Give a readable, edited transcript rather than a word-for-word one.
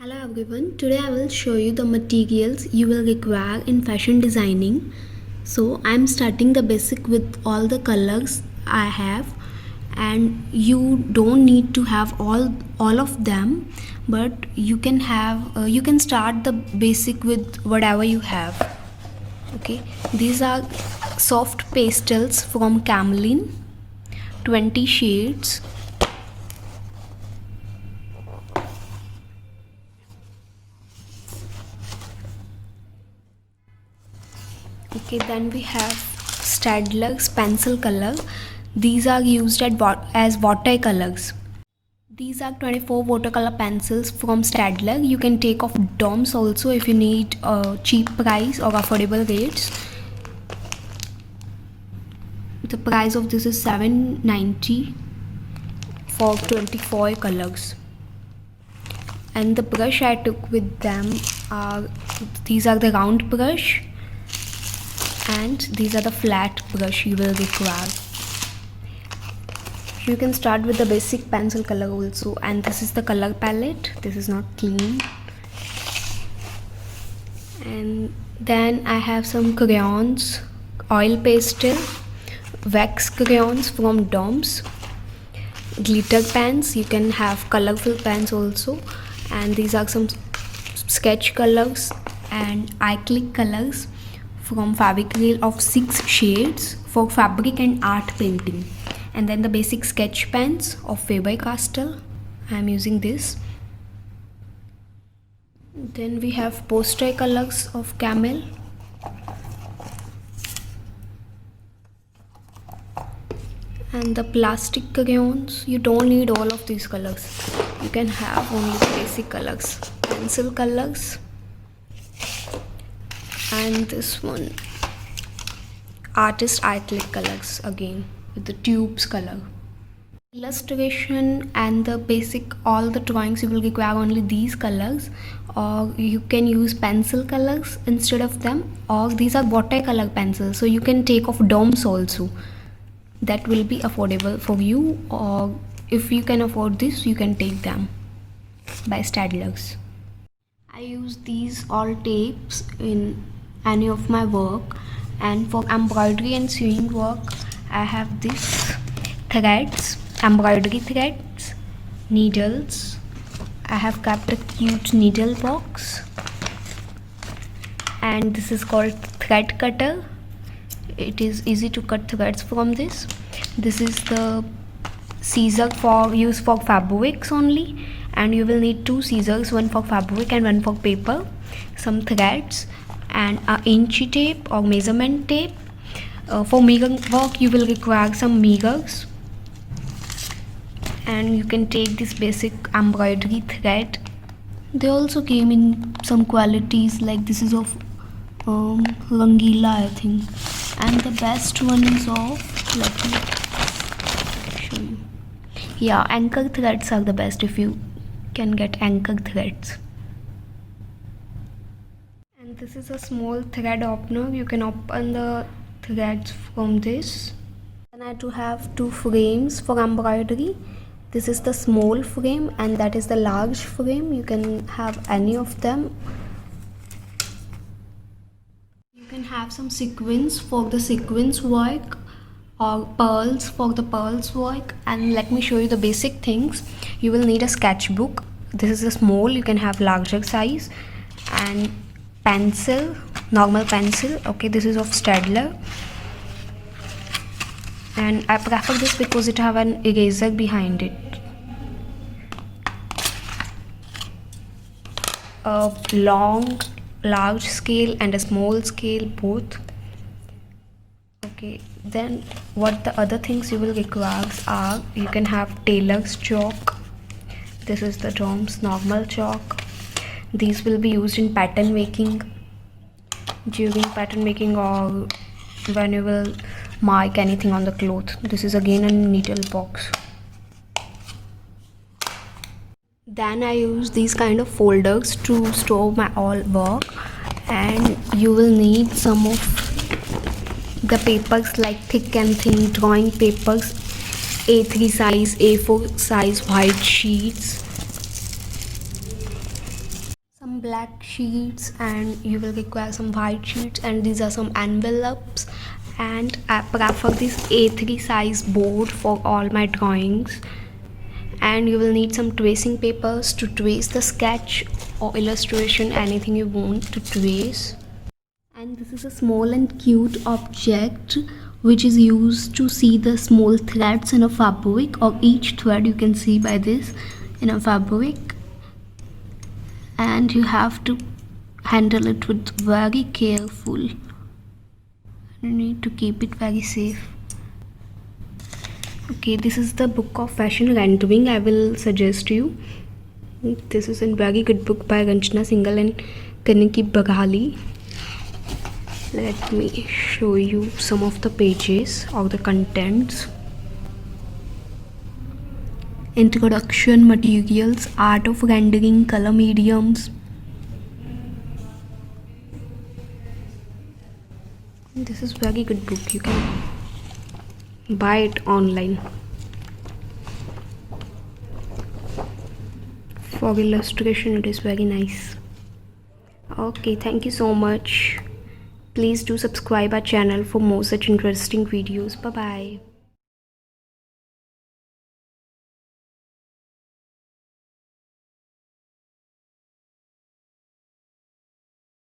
Hello everyone, today I will show you the materials you will require in fashion designing. So I am starting the basic with all the colors I have, and you don't need to have all of them, but you can start the basic with whatever you have. Okay, these are soft pastels from Camlin, 20 shades. Okay, then we have Staedtler's pencil color. These are used as watercolors. These are 24 watercolor pencils from Staedtler. You can take off DOMS also if you need a cheap price or affordable rates. The price of this is $7.90 for 24 colors. And the brush I took with them these are the round brush, and these are the flat brush you will require. You can start with the basic pencil color also, and this is the color palette. This is not clean. And then I have some crayons, oil pastel, wax crayons from DOMS, glitter pens. You can have colorful pens also, and these are some sketch colors and acrylic colors from Fabicryl of 6 shades for fabric and art painting. And then the basic sketch pens of Faber-Castell. I am using this. Then we have poster colors of Camel. And the plastic crayons. You don't need all of these colors. You can have only the basic colors. Pencil colors. And this one, artist acrylic colors again with the tubes color. Illustration and the basic, all the drawings you will require only these colors, or you can use pencil colors instead of them, or these are watercolor pencils, so you can take off DOMS also. That will be affordable for you, or if you can afford this, you can take them by Staedtler's. I use these all tapes in any of my work, and for embroidery and sewing work I have this threads, embroidery threads, needles. I have kept a cute needle box, and this is called thread cutter. It is easy to cut threads from this. This is the scissor for use for fabrics only, and you will need 2 scissors, one for fabric and one for paper, some threads, and an inchy tape or measurement tape. For mirror work you will require some mirrors, and you can take this basic embroidery thread. They also came in some qualities, like this is of Rangila I think, and the best one is of, let me show you. Yeah, anchor threads are the best if you can get anchor threads. And this is a small thread opener. You can open the threads from this. Then I do have 2 frames for embroidery. This is the small frame and that is the large frame. You can have any of them. You can have some sequins for the sequins work, or pearls for the pearls work. And let me show you the basic things. You will need a sketchbook. This is a small, you can have larger size, and pencil, normal pencil. Okay, this is of Staedtler, and I prefer this because it have an eraser behind it. A long, large scale and a small scale both. Okay, then what the other things you will require are, you can have tailor's chalk. This is the DOMS normal chalk. These will be used in pattern making, during pattern making, or when you will mark anything on the cloth. This is again a needle box. Then I use these kind of folders to store my all work, and you will need some of the papers like thick and thin drawing papers, A3 size, A4 size white sheets, black sheets, and you will require some white sheets, and these are some envelopes. And I prefer this A3 size board for all my drawings. And you will need some tracing papers to trace the sketch or illustration, anything you want to trace. And this is a small and cute object which is used to see the small threads in a fabric, or each thread you can see by this in a fabric, and you have to handle it with very careful. You need to keep it very safe. Okay, this is the book of fashion rendering I will suggest you. This is a very good book by Ranjana Singhal and Kaniki Baghali. Let me show you some of the pages or the contents. Introduction, materials, art of rendering, color mediums. This is very good book. You can buy it online. For illustration, it is very nice. Okay, thank you so much. Please do subscribe our channel for more such interesting videos. Bye bye.